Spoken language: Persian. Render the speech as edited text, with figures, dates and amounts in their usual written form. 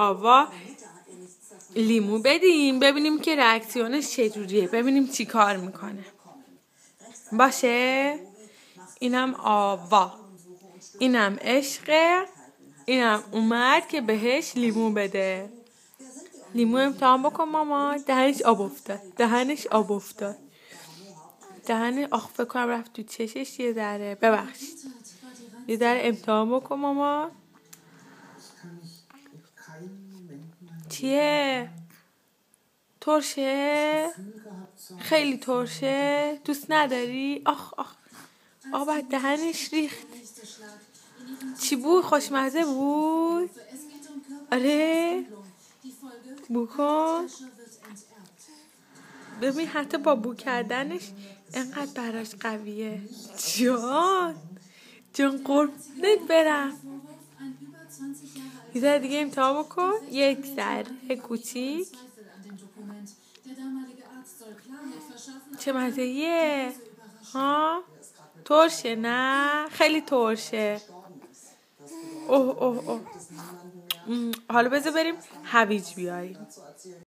آوا لیمو بدیم ببینیم که reaکسیونش چجوریه، ببینیم چی کار میکنه. باشه؟ اینم آوا، اینم عشقه، اینم اومد که بهش لیمو بده. لیمو امتحان بکن ماما. دهنش آب افتاد. فکر کنم رفت تو چشش یه ذره. ببخشید. یه ذره امتحان بکن ماما. چیه؟ ترشه؟ خیلی ترشه؟ دوست نداری؟ آخ آب دهنش ریخت. چی بود؟ خوشمزه بود؟ آره؟ بکن. ببین حتی با بو کردنش اینقدر براش قویه. جان قربونت برم. یه ذره دیگه امتحان بکن. یک ذره کوچیک. چه مزه‌ایه؟ ها؟ ترشه نه؟ خیلی ترشه. اوه. حالا بذار بریم هویج بیاریم.